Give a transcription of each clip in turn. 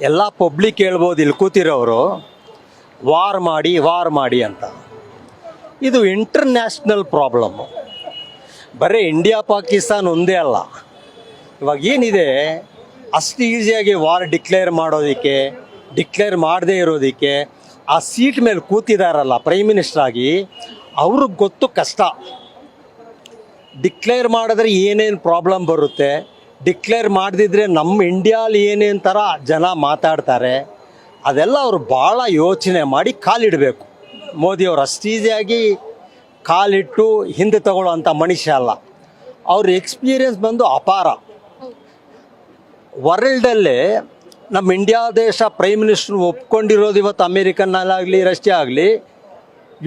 ಎಲ್ಲ ಪಬ್ಲಿಕ್ ಹೇಳ್ಬೋದು ಇಲ್ಲಿ ಕೂತಿರೋರು ವಾರ್ ಮಾಡಿ ಅಂತ. ಇದು ಇಂಟರ್ನ್ಯಾಷನಲ್ ಪ್ರಾಬ್ಲಮ್ಮು, ಬರೀ ಇಂಡಿಯಾ ಪಾಕಿಸ್ತಾನ ಒಂದೇ ಅಲ್ಲ. ಇವಾಗ ಏನಿದೆ ಅಷ್ಟು ಈಸಿಯಾಗಿ ವಾರ್ ಡಿಕ್ಲೇರ್ ಮಾಡೋದಕ್ಕೆ, ಡಿಕ್ಲೇರ್ ಮಾಡದೇ ಇರೋದಕ್ಕೆ ಆ ಸೀಟ್ ಮೇಲೆ ಕೂತಿದಾರಲ್ಲ ಪ್ರೈಮ್ ಮಿನಿಸ್ಟರ್ ಆಗಿ, ಅವ್ರಿಗೆ ಗೊತ್ತು ಕಷ್ಟ. ಡಿಕ್ಲೇರ್ ಮಾಡಿದ್ರೆ ಏನೇನು ಪ್ರಾಬ್ಲಮ್ ಬರುತ್ತೆ, ಡಿಕ್ಲೇರ್ ಮಾಡದಿದ್ರೆ ನಮ್ಮ ಇಂಡಿಯಾಲಿ ಏನೇನು ಥರ ಜನ ಮಾತಾಡ್ತಾರೆ, ಅದೆಲ್ಲ ಅವರು ಭಾಳ ಯೋಚನೆ ಮಾಡಿ ಕಾಲಿಡಬೇಕು. ಮೋದಿಯವರು ಅಷ್ಟು ಈಸಿಯಾಗಿ ಕಾಲಿಟ್ಟು ಹಿಂದೆ ತಗೊಳ್ಳೋವಂಥ ಮನುಷ್ಯ ಅಲ್ಲ. ಅವ್ರ ಎಕ್ಸ್ಪೀರಿಯನ್ಸ್ ಬಂದು ಅಪಾರ. ವರ್ಲ್ಡಲ್ಲೇ ನಮ್ಮ ಇಂಡಿಯಾ ದೇಶ ಪ್ರೈಮ್ ಮಿನಿಸ್ಟ್ರು ಒಪ್ಕೊಂಡಿರೋದು ಇವತ್ತು ಅಮೇರಿಕನ್ನಲ್ಲಾಗಲಿ ರಷ್ಯಾ ಆಗಲಿ,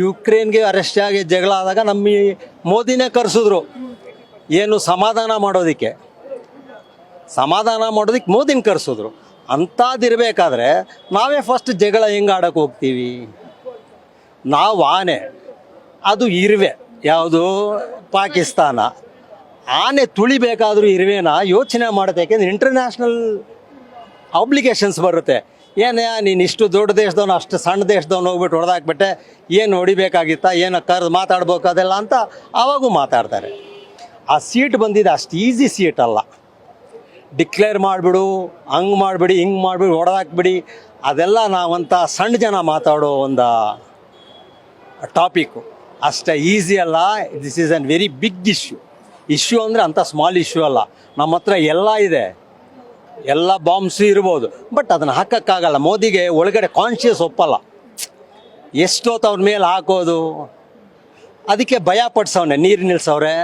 ಯುಕ್ರೇನ್ಗೆ ರಷ್ಯಾಗೆ ಆಗಿ ಜಗಳ ಆದಾಗ ನಮ್ಮ ಮೋದಿನೇ ಕರೆಸಿದ್ರು. ಏನು ಸಮಾಧಾನ ಮಾಡೋದಕ್ಕೆ ಮೋದಿನ ಕರೆಸಿದ್ರು. ಅಂಥದ್ದಿರಬೇಕಾದ್ರೆ ನಾವೇ ಫಸ್ಟ್ ಜಗಳ ಹೆಂಗೆ ಆಡೋಕ್ಕೆ ಹೋಗ್ತೀವಿ? ನಾವು ಆನೆ, ಅದು ಇರುವೆ, ಯಾವುದು ಪಾಕಿಸ್ತಾನ. ಆನೆ ತುಳಿಬೇಕಾದ್ರೂ ಇರುವೆನ ಯೋಚನೆ ಮಾಡುತ್ತೆ. ಯಾಕೆಂದರೆ ಇಂಟರ್ನ್ಯಾಷನಲ್ ಅಬ್ಲಿಗೇಷನ್ಸ್ ಬರುತ್ತೆ. ಏನೇ ನೀನು ಇಷ್ಟು ದೊಡ್ಡ ದೇಶದವನು ಅಷ್ಟು ಸಣ್ಣ ದೇಶದವನು ಹೋಗ್ಬಿಟ್ಟು ಹೊಡೆದಾಕ್ಬಿಟ್ಟೆ, ಏನು ಹೊಡಿಬೇಕಾಗಿತ್ತಾ, ಏನು ಕರೆದು ಮಾತಾಡ್ಬೇಕದೆಲ್ಲ ಅಂತ ಆವಾಗೂ ಮಾತಾಡ್ತಾರೆ. ಆ ಸೀಟ್ ಬಂದಿದೆ ಅಷ್ಟು ಈಸಿ ಸೀಟ್ ಅಲ್ಲ. ಡಿಕ್ಲೇರ್ ಮಾಡಿಬಿಡು, ಹಂಗೆ ಮಾಡಿಬಿಡಿ, ಹಿಂಗೆ ಮಾಡಿಬಿಡಿ, ಹೊಡೆದಾಕ್ಬಿಡಿ, ಅದೆಲ್ಲ ನಾವಂಥ ಸಣ್ಣ ಜನ ಮಾತಾಡೋ ಒಂದು ಟಾಪಿಕ್ಕು. ಅಷ್ಟೇ ಈಸಿ ಅಲ್ಲ. This is an very big issue ಅಂದರೆ ಅಂಥ ಸ್ಮಾಲ್ ಇಶ್ಯೂ ಅಲ್ಲ. ನಮ್ಮ ಹತ್ರ ಎಲ್ಲ ಇದೆ, ಎಲ್ಲ ಬಾಂಬ್ಸು ಇರ್ಬೋದು, ಬಟ್ ಅದನ್ನು ಹಾಕೋಕ್ಕಾಗಲ್ಲ. ಮೋದಿಗೆ ಒಳಗಡೆ ಕಾನ್ಷಿಯಸ್ ಒಪ್ಪಲ್ಲ. ಎಷ್ಟೊತ್ತು ಅವ್ರ ಮೇಲೆ ಹಾಕೋದು, ಅದಕ್ಕೆ ಭಯ ಪಡಿಸೋನೆ. ನೀರು ನಿಲ್ಲಿಸೋರೆ,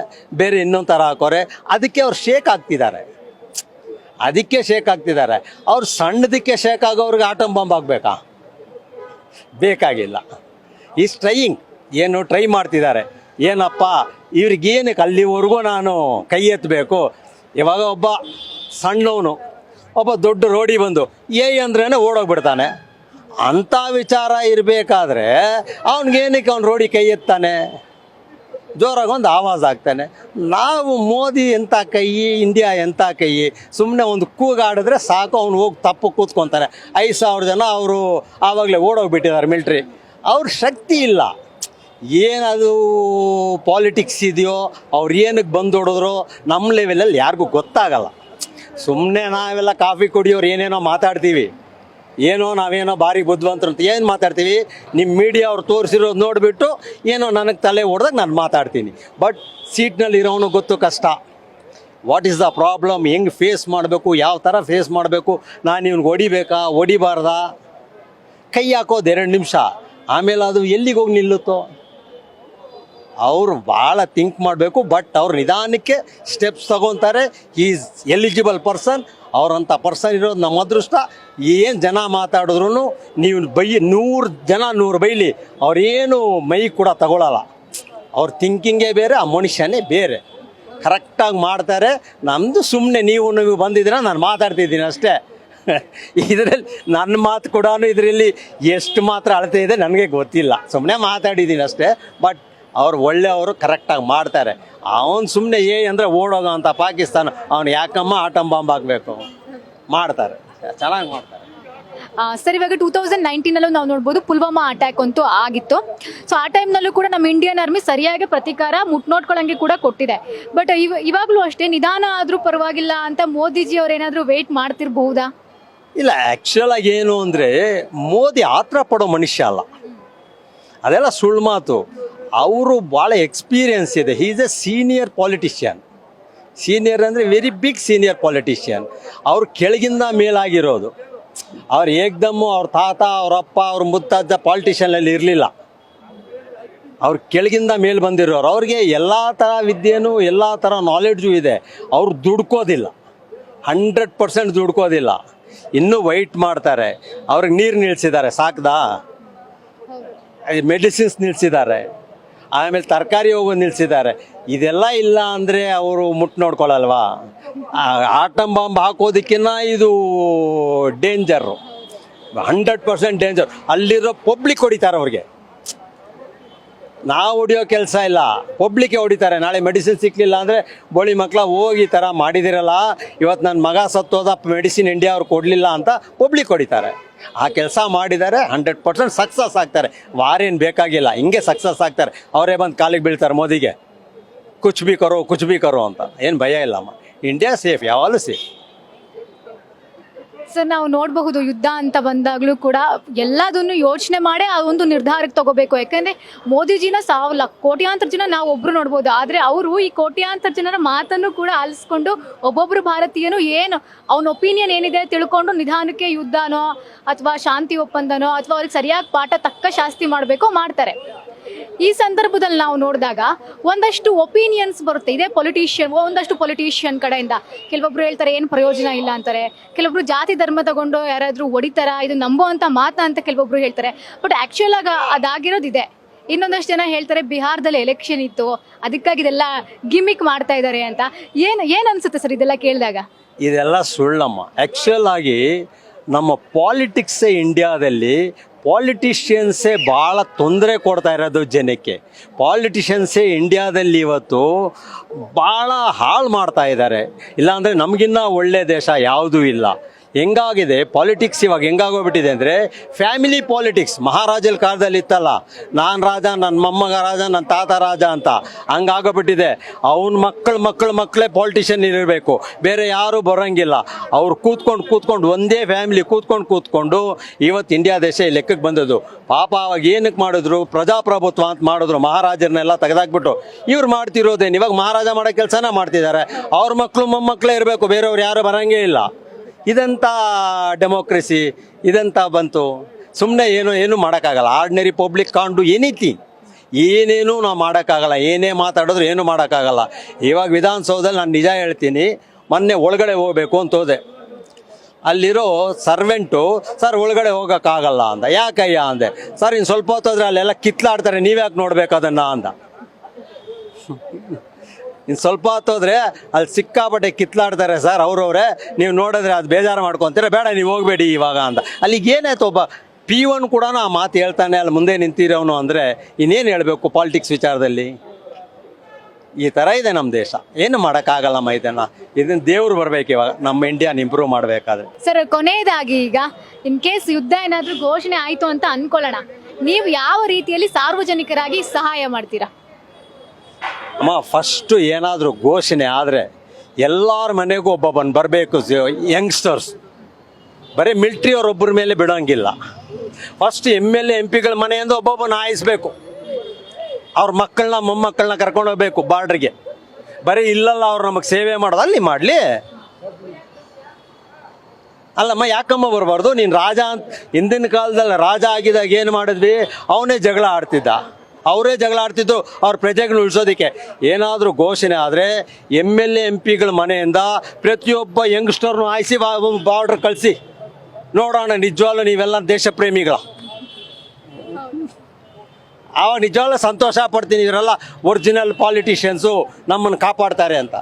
ಬೇರೆ ಇನ್ನೊಂದು ಥರ ಹಾಕೋರೆ, ಅದಕ್ಕೆ ಅವ್ರು ಶೇಕ್ ಆಗ್ತಿದ್ದಾರೆ. ಅವ್ರು ಸಣ್ಣದಕ್ಕೆ ಶೇಕ್ ಆಗೋವ್ರಿಗೆ ಆಟಮ್ ಬಾಂಬ್ ಆಗಬೇಕಾ? ಬೇಕಾಗಿಲ್ಲ. ಈಸ್ ಟ್ರೈಯಿಂಗ್, ಏನು ಟ್ರೈ ಮಾಡ್ತಿದ್ದಾರೆ. ಏನಪ್ಪ ಇವ್ರಿಗೇನಕ್ಕೆ ಅಲ್ಲಿವರೆಗೂ ನಾನು ಕೈ ಎತ್ತಬೇಕು? ಇವಾಗ ಒಬ್ಬ ಸಣ್ಣವನು ಒಬ್ಬ ದೊಡ್ಡ ರೋಡಿ ಬಂದು ಅಂದ್ರೇ ಓಡೋಗ್ಬಿಡ್ತಾನೆ. ಅಂಥ ವಿಚಾರ ಇರಬೇಕಾದ್ರೆ ಅವ್ನಿಗೇನಕ್ಕೆ ಅವ್ನು ರೋಡಿ ಕೈ ಎತ್ತಾನೆ? ಜೋರಾಗಿ ಒಂದು ಆವಾಜ್ ಆಗ್ತಾನೆ. ನಾವು ಮೋದಿ ಎಂಥ ಕೈ, ಇಂಡಿಯಾ ಎಂಥ ಕೈ, ಸುಮ್ಮನೆ ಒಂದು ಕೂಗಾಡಿದ್ರೆ ಸಾಕು, ಅವ್ನು ಹೋಗಿ ತಪ್ಪು ಕೂತ್ಕೊತಾನೆ. 5,000 ಜನ ಅವರು ಆವಾಗಲೇ ಓಡೋಗ್ಬಿಟ್ಟಿದ್ದಾರೆ ಮಿಲ್ಟ್ರಿ. ಅವ್ರ ಶಕ್ತಿ ಇಲ್ಲ. ಏನದು ಪಾಲಿಟಿಕ್ಸ್ ಇದೆಯೋ, ಅವ್ರು ಏನಕ್ಕೆ ಬಂದು ಹೊಡೆದ್ರು ನಮ್ಮ ಲೆವೆಲಲ್ಲಿ ಯಾರಿಗೂ ಗೊತ್ತಾಗಲ್ಲ. ಸುಮ್ಮನೆ ನಾವೆಲ್ಲ ಕಾಫಿ ಕುಡಿಯೋರು ಏನೇನೋ ಮಾತಾಡ್ತೀವಿ, ನಾವೇನೋ ಭಾರಿ ಬುದ್ಧಿವಂತರು ಅಂತ ಏನು ಮಾತಾಡ್ತೀವಿ. ನಿಮ್ಮ ಮೀಡಿಯಾ ಅವ್ರು ತೋರಿಸಿರೋದು ನೋಡಿಬಿಟ್ಟು ಏನೋ ನನಗೆ ತಲೆ ಹೊಡೆದಾಗ ನಾನು ಮಾತಾಡ್ತೀನಿ. ಬಟ್ ಸೀಟ್ನಲ್ಲಿ ಇರೋನು ಗೊತ್ತು ಕಷ್ಟ. ವಾಟ್ ಈಸ್ ದ ಪ್ರಾಬ್ಲಮ್, ಹೆಂಗೆ ಫೇಸ್ ಮಾಡಬೇಕು, ಯಾವ ಥರ ಫೇಸ್ ಮಾಡಬೇಕು, ನಾನು ಇವ್ನಿಗೆ ಹೊಡಿಬೇಕಾ ಹೊಡಿಬಾರ್ದಾ? ಕೈ ಹಾಕೋದು 2 ನಿಮಿಷ, ಆಮೇಲೆ ಅದು ಎಲ್ಲಿಗೆ ಹೋಗಿ ನಿಲ್ಲುತ್ತೋ? ಅವರು ಭಾಳ ಥಿಂಕ್ ಮಾಡಬೇಕು. ಬಟ್ ಅವ್ರು ನಿಧಾನಕ್ಕೆ ಸ್ಟೆಪ್ಸ್ ತಗೊತಾರೆ. Is eligible person. ಅವರಂಥ ಪರ್ಸನ್ ಇರೋದು ನಮ್ಮ ಅದೃಷ್ಟ. ಏನು ಜನ ಮಾತಾಡಿದ್ರು ನೀವು 100 ಜನ 100 ಬೈಲಿ, ಅವ್ರೇನು ಮೈ ಕೂಡ ತಗೊಳ್ಳಲ್ಲ. ಅವ್ರ ಥಿಂಕಿಂಗೇ ಬೇರೆ, ಆ ಮನುಷ್ಯನೇ ಬೇರೆ. ಕರೆಕ್ಟಾಗಿ ಮಾಡ್ತಾರೆ. ನಮ್ಮದು ಸುಮ್ಮನೆ ನೀವು ಬಂದಿದ್ದೀರ, ನಾನು ಮಾತಾಡ್ತಿದ್ದೀನಿ ಅಷ್ಟೇ. ಇದರಲ್ಲಿ ನನ್ನ ಮಾತು ಕೂಡ ಇದರಲ್ಲಿ ಎಷ್ಟು ಮಾತ್ರ ಅಳತೆ ಇದೆ ನನಗೆ ಗೊತ್ತಿಲ್ಲ. ಸುಮ್ಮನೆ ಮಾತಾಡಿದ್ದೀನಿ ಅಷ್ಟೇ. ಬಟ್ ಅವ್ರು ಒಳ್ಳೆಯವರು, ಕರೆಕ್ಟಾಗಿ ಮಾಡ್ತಾರೆ. ಅವನು ಸುಮ್ಮನೆ ಅಂದರೆ ಓಡೋಗ ಅಂತ ಪಾಕಿಸ್ತಾನ, ಅವನು ಯಾಕಮ್ಮ ಆಟಮ್ ಬಾಂಬ್ ಆಗಬೇಕು? ಮಾಡ್ತಾರೆ, ಚೆನ್ನಾಗಿ ಮಾಡ್ತಾರೆ. ಸರ್, ಇವಾಗ 2019 ನಾವು ನೋಡ್ಬೋದು ಪುಲ್ವಾಮಾ ಅಟ್ಯಾಕ್ ಅಂತೂ ಆಗಿತ್ತು. ಸೊ ಆ ಟೈಮ್ನಲ್ಲೂ ಕೂಡ ನಮ್ಮ ಇಂಡಿಯನ್ ಆರ್ಮಿ ಸರಿಯಾಗಿ ಪ್ರತೀಕಾರ ಮುಟ್ನೋಡ್ಕೊಳ್ಳಂಗೆ ಕೂಡ ಕೊಟ್ಟಿದೆ. ಬಟ್ ಇವಾಗಲೂ ಅಷ್ಟೇ ನಿಧಾನ ಆದರೂ ಪರವಾಗಿಲ್ಲ ಅಂತ ಮೋದಿಜಿ ಅವ್ರು ಏನಾದರೂ ವೆಯ್ಟ್ ಮಾಡ್ತಿರ್ಬಹುದಾ? ಇಲ್ಲ, ಆ್ಯಕ್ಚುಲಾಗಿ ಏನು ಅಂದರೆ ಮೋದಿ ಆತರ ಪಡೋ ಮನುಷ್ಯ ಅಲ್ಲ. ಅದೆಲ್ಲ ಸುಳ್ಳು ಮಾತು. ಅವರು ಭಾಳ ಎಕ್ಸ್ಪೀರಿಯನ್ಸ್ ಇದೆ. He is A senior politician. Senior ಅಂದರೆ ವೆರಿ ಬಿಗ್ ಸೀನಿಯರ್ ಪಾಲಿಟಿಷಿಯನ್. ಅವ್ರು ಕೆಳಗಿಂದ ಮೇಲಾಗಿರೋದು. ಅವ್ರು ಏಕ್ದಮ್ಮು ಅವ್ರ ತಾತ, ಅವರಪ್ಪ, ಅವ್ರ ಮುತ್ತಜ್ಜ ಪಾಲಿಟಿಷಿಯನಲ್ಲಿ ಇರಲಿಲ್ಲ. ಅವ್ರು ಕೆಳಗಿಂದ ಮೇಲೆ ಬಂದಿರೋರು. ಅವ್ರಿಗೆ ಎಲ್ಲ ಥರ ವಿದ್ಯೆನೂ ಎಲ್ಲ ಥರ ನಾಲೆಡ್ಜು ಇದೆ. ಅವ್ರು ದುಡ್ಕೋದಿಲ್ಲ, 100% ದುಡ್ಕೋದಿಲ್ಲ. ಇನ್ನೂ ವೈಟ್ ಮಾಡ್ತಾರೆ. ಅವ್ರಿಗೆ ನೀರು ನಿಲ್ಲಿಸಿದ್ದಾರೆ, ಸಾಕ್ದಾ? ಮೆಡಿಸಿನ್ಸ್ ನಿಲ್ಲಿಸಿದ್ದಾರೆ, ಆಮೇಲೆ ತರಕಾರಿ ಹೋಗೋದು ನಿಲ್ಲಿಸಿದ್ದಾರೆ. ಇದೆಲ್ಲ ಇಲ್ಲ ಅಂದರೆ ಅವರು ಮುಟ್ಟು ನೋಡ್ಕೊಳ್ಳಲ್ವಾ? ಆಟಮ್ ಬಾಂಬ್ ಹಾಕೋದಕ್ಕಿಂತ ಇದು ಡೇಂಜರು, 100% ಡೇಂಜರ್. ಅಲ್ಲಿರೋ ಪಬ್ಲಿಕ್ ಹೊಡಿತಾರೆ ಅವ್ರಿಗೆ. ನಾವು ಹೊಡಿಯೋ ಕೆಲಸ ಇಲ್ಲ, ಪಬ್ಲಿಕ್ಕೆ ಹೊಡಿತಾರೆ. ನಾಳೆ ಮೆಡಿಸಿನ್ ಸಿಕ್ಕಲಿಲ್ಲ ಅಂದರೆ ಬೋಳಿ ಮಕ್ಕಳ ಹೋಗಿ ಈ ಥರ ಮಾಡಿದಿರಲ್ಲ, ಇವತ್ತು ನನ್ನ ಮಗ ಸತ್ತೋದ, ಮೆಡಿಸಿನ್ ಇಂಡಿಯಾ ಅವ್ರು ಕೊಡಲಿಲ್ಲ ಅಂತ ಪಬ್ಲಿಕ್ ಹೊಡಿತಾರೆ. ಆ ಕೆಲಸ ಮಾಡಿದ್ದಾರೆ, 100% ಸಕ್ಸಸ್ ಆಗ್ತಾರೆ. ವಾರೇನು ಬೇಕಾಗಿಲ್ಲ, ಹಿಂಗೆ ಸಕ್ಸಸ್ ಆಗ್ತಾರೆ. ಅವರೇ ಬಂದು ಕಾಲಿಗೆ ಬೀಳ್ತಾರೆ ಮೋದಿಗೆ, ಕುಚ್ ಬಿ ಕರೋ ಅಂತ. ಏನು ಭಯ ಇಲ್ಲಮ್ಮ, ಇಂಡಿಯಾ ಸೇಫ್, ಯಾವಾಗಲೂ ಸೇಫ್. ಸರ್ ನಾವು ನೋಡಬಹುದು ಯುದ್ಧ ಅಂತ ಬಂದಾಗಲೂ ಕೂಡ ಎಲ್ಲದನ್ನು ಯೋಚನೆ ಮಾಡೇ ಆ ಒಂದು ನಿರ್ಧಾರಕ್ಕೆ ತಗೋಬೇಕು. ಯಾಕಂದರೆ ಮೋದಿಜಿನ ಕೋಟ್ಯಾಂತರ ಜನ ನಾವು ಒಬ್ಬರು ನೋಡ್ಬೋದು, ಆದರೆ ಅವರು ಈ ಕೋಟ್ಯಾಂತರ ಜನರ ಮಾತನ್ನು ಕೂಡ ಆಲಿಸ್ಕೊಂಡು ಒಬ್ಬೊಬ್ಬರು ಭಾರತೀಯನು ಏನು ಅವನ ಒಪಿನಿಯನ್ ಏನಿದೆ ತಿಳ್ಕೊಂಡು ನಿಧಾನಕ್ಕೆ ಯುದ್ಧನೋ ಅಥವಾ ಶಾಂತಿ ಒಪ್ಪಂದನೋ ಅಥವಾ ಅವ್ರಿಗೆ ಸರಿಯಾಗಿ ಪಾಠ ತಕ್ಕ ಶಾಸ್ತಿ ಮಾಡಬೇಕೋ ಮಾಡ್ತಾರೆ. ಈ ಸಂದರ್ಭದಲ್ಲಿ ನಾವು ನೋಡಿದಾಗ ಒಂದಷ್ಟು ಒಪಿನಿಯನ್ಸ್ ಬರುತ್ತೆ, ಇದೇ ಒಂದಷ್ಟು ಪೊಲಿಟಿಷಿಯನ್ ಕಡೆಯಿಂದ ಕೆಲವೊಬ್ರು ಹೇಳ್ತಾರೆ ಏನು ಪ್ರಯೋಜನ ಇಲ್ಲ ಅಂತಾರೆ, ಕೆಲವೊಬ್ರು ಜಾತಿ ಧರ್ಮ ತಗೊಂಡು ಯಾರಾದರೂ ಹೊಡಿತಾರ, ಇದು ನಂಬುವಂಥ ಮಾತ ಅಂತ ಕೆಲವೊಬ್ರು ಹೇಳ್ತಾರೆ. ಬಟ್ ಆ್ಯಕ್ಚುಲ್ ಆಗಿ ಅದಾಗಿರೋದಿದೆ. ಇನ್ನೊಂದಷ್ಟು ಜನ ಹೇಳ್ತಾರೆ ಬಿಹಾರದಲ್ಲಿ ಎಲೆಕ್ಷನ್ ಇತ್ತು, ಅದಕ್ಕಾಗಿ ಇದೆಲ್ಲ ಗಿಮಿಕ್ ಮಾಡ್ತಾ ಇದ್ದಾರೆ ಅಂತ. ಏನು ಅನ್ಸುತ್ತೆ ಸರ್ ಇದೆಲ್ಲ ಕೇಳಿದಾಗ? ಇದೆಲ್ಲ ಸುಳ್ಳಮ್ಮ. ಆ್ಯಕ್ಚುಲ್ ಆಗಿ ನಮ್ಮ ಪಾಲಿಟಿಕ್ಸೇ ಇಂಡಿಯಾದಲ್ಲಿ ಪಾಲಿಟಿಷಿಯನ್ಸೇ ಭಾಳ ತೊಂದರೆ ಕೊಡ್ತಾ ಇರೋದು ಜನಕ್ಕೆ. ಪಾಲಿಟಿಷಿಯನ್ಸೇ ಇಂಡಿಯಾದಲ್ಲಿ ಇವತ್ತು ಭಾಳ ಹಾಳು ಮಾಡ್ತಾ ಇದ್ದಾರೆ. ಇಲ್ಲಾಂದರೆ ನಮಗಿನ್ನ ಒಳ್ಳೆ ದೇಶ ಯಾವುದೂ ಇಲ್ಲ. ಹೆಂಗಾಗಿದೆ ಪಾಲಿಟಿಕ್ಸ್ ಇವಾಗ, ಹೆಂಗಾಗೋಗ್ಬಿಟ್ಟಿದೆ ಅಂದರೆ ಫ್ಯಾಮಿಲಿ ಪಾಲಿಟಿಕ್ಸ್. ಮಹಾರಾಜರ ಕಾಲದಲ್ಲಿ ಇತ್ತಲ್ಲ, ನಾನು ರಾಜ, ನನ್ನ ಮೊಮ್ಮಗ ರಾಜ, ನನ್ನ ತಾತ ರಾಜ ಅಂತ, ಹಂಗಾಗೋಗ್ಬಿಟ್ಟಿದೆ. ಅವನ ಮಕ್ಕಳೇ ಪಾಲಿಟಿಷಿಯನ್ ಇರಬೇಕು, ಬೇರೆ ಯಾರೂ ಬರೋಂಗಿಲ್ಲ. ಅವ್ರು ಕೂತ್ಕೊಂಡು ಒಂದೇ ಫ್ಯಾಮಿಲಿ ಕೂತ್ಕೊಂಡು ಇವತ್ತು ಇಂಡಿಯಾ ದೇಶ ಲೆಕ್ಕಕ್ಕೆ ಬಂದದ್ದು. ಪಾಪ ಅವಾಗ ಏನಕ್ಕೆ ಮಾಡಿದ್ರು, ಪ್ರಜಾಪ್ರಭುತ್ವ ಅಂತ ಮಾಡಿದ್ರು, ಮಹಾರಾಜರನ್ನೆಲ್ಲ ತೆಗೆದಾಕ್ಬಿಟ್ಟು ಇವ್ರು ಮಾಡ್ತಿರೋದೇನು, ಇವಾಗ ಮಹಾರಾಜ ಮಾಡೋ ಕೆಲಸನ ಮಾಡ್ತಿದ್ದಾರೆ. ಅವ್ರ ಮೊಮ್ಮಕ್ಕಳೇ ಇರಬೇಕು, ಬೇರೆಯವ್ರು ಯಾರು ಬರೋಂಗೇ ಇಲ್ಲ. ಇದಂಥ ಡೆಮೋಕ್ರೆಸಿ, ಇದಂಥ ಬಂತು. ಸುಮ್ಮನೆ ಏನು ಮಾಡೋಕ್ಕಾಗಲ್ಲ. ಆರ್ಡಿನರಿ ಪಬ್ಲಿಕ್ ಕಾಂಡು ಎನಿಥಿಂಗ್, ಏನೇನೂ ನಾವು ಮಾಡೋಕ್ಕಾಗಲ್ಲ. ಏನೇ ಮಾತಾಡಿದ್ರು ಏನೂ ಮಾಡೋಕ್ಕಾಗಲ್ಲ. ಇವಾಗ ವಿಧಾನಸೌಧದಲ್ಲಿ ನಾನು ನಿಜ ಹೇಳ್ತೀನಿ, ಮೊನ್ನೆ ಒಳಗಡೆ ಹೋಗಬೇಕು ಅಂತ ಹೋದೆ. ಅಲ್ಲಿರೋ ಸರ್ವೆಂಟು, ಸರ್ ಒಳಗಡೆ ಹೋಗೋಕ್ಕಾಗಲ್ಲ ಅಂದ. ಯಾಕಯ್ಯ ಅಂದೆ. ಸರ್ ಇನ್ನು ಸ್ವಲ್ಪ ಹೊತ್ತೋದ್ರೆ ಅಲ್ಲೆಲ್ಲ ಕಿತ್ಲಾಡ್ತಾರೆ, ನೀವ್ಯಾಕೆ ನೋಡ್ಬೇಕು ಅದನ್ನು ಅಂದ. ಇನ್ನು ಸ್ವಲ್ಪ ಹೊತ್ತೋದ್ರೆ ಅಲ್ಲಿ ಸಿಕ್ಕಾಪಟ್ಟೆ ಕಿತ್ಲಾಡ್ತಾರೆ ಸರ್ ಅವ್ರವ್ರೆ, ನೀವು ನೋಡಿದ್ರೆ ಅದು ಬೇಜಾರು ಮಾಡ್ಕೊತೀರ, ಬೇಡ ನೀವು ಹೋಗಬೇಡಿ ಇವಾಗ ಅಂದ. ಅಲ್ಲಿಗೆ ಏನಾಯ್ತು, ಒಬ್ಬ P1 ಕೂಡ ಆ ಮಾತು ಹೇಳ್ತಾನೆ ಅಲ್ಲಿ ಮುಂದೆ ನಿಂತಿರೋನು ಅಂದರೆ ಇನ್ನೇನು ಹೇಳಬೇಕು ಪಾಲಿಟಿಕ್ಸ್ ವಿಚಾರದಲ್ಲಿ. ಈ ಥರ ಇದೆ ನಮ್ಮ ದೇಶ, ಏನು ಮಾಡೋಕ್ಕಾಗಲ್ಲಮ್ಮ. ಇದನ್ನು ದೇವ್ರು ಬರಬೇಕು ಇವಾಗ ನಮ್ಮ ಇಂಡಿಯಾನ ಇಂಪ್ರೂವ್ ಮಾಡಬೇಕಾದ್ರೆ. ಸರ್ ಕೊನೆಯದಾಗಿ, ಈಗ ಇನ್ ಕೇಸ್ ಯುದ್ಧ ಏನಾದರೂ ಘೋಷಣೆ ಆಯಿತು ಅಂತ ಅಂದ್ಕೊಳ್ಳೋಣ, ನೀವು ಯಾವ ರೀತಿಯಲ್ಲಿ ಸಾರ್ವಜನಿಕರಾಗಿ ಸಹಾಯ ಮಾಡ್ತೀರಾ? ಅಮ್ಮ, ಫಸ್ಟು ಏನಾದರೂ ಘೋಷಣೆ ಆದರೆ ಎಲ್ಲರ ಮನೆಗೂ ಒಬ್ಬೊಬ್ಬನು ಬರಬೇಕು. ಯಂಗ್ಸ್ಟರ್ಸ್ ಬರೀ ಮಿಲ್ಟ್ರಿಯವರೊಬ್ಬರ ಮೇಲೆ ಬಿಡೋಂಗಿಲ್ಲ. ಫಸ್ಟ್ MLA MP ಗಳ ಮನೆಯಿಂದ ಒಬ್ಬೊಬ್ಬನ ಆಯಿಸ್ಬೇಕು. ಅವ್ರ ಮಕ್ಕಳನ್ನ ಮೊಮ್ಮಕ್ಕಳನ್ನ ಕರ್ಕೊಂಡು ಹೋಗ್ಬೇಕು ಬಾರ್ಡ್ರಿಗೆ. ಬರೀ ಇಲ್ಲಲ್ಲ ಅವ್ರು ನಮಗೆ ಸೇವೆ ಮಾಡೋದು, ಅಲ್ಲಿ ಮಾಡಲಿ. ಅಲ್ಲಮ್ಮ, ಯಾಕಮ್ಮ ಬರಬಾರ್ದು? ನೀನು ರಾಜ ಅಂತ ಹಿಂದಿನ ಕಾಲದಲ್ಲಿ ರಾಜ ಆಗಿದಾಗ ಏನು ಮಾಡಿದ್ವಿ, ಅವನೇ ಜಗಳ ಆಡ್ತಿದ್ದು ಅವ್ರ ಪ್ರಜೆಗಳನ್ನ ಉಳಿಸೋದಕ್ಕೆ. ಏನಾದರೂ ಘೋಷಣೆ ಆದರೆ MLA MP ಗಳ ಮನೆಯಿಂದ ಪ್ರತಿಯೊಬ್ಬ ಯಂಗ್ಸ್ಟರ್ನು ಆಯಿಸಿ ಬಾರ್ಡ್ರ್ ಕಳಿಸಿ ನೋಡೋಣ, ನಿಜವಾಗ್ಲೂ ನೀವೆಲ್ಲ ದೇಶ ಪ್ರೇಮಿಗಳ. ಆವಾಗ ನಿಜವಾಗ್ಲೂ ಸಂತೋಷ ಪಡ್ತೀನಿ, ಇವರೆಲ್ಲ ಒರಿಜಿನಲ್ ಪಾಲಿಟಿಷಿಯನ್ಸು ನಮ್ಮನ್ನು ಕಾಪಾಡ್ತಾರೆ ಅಂತ.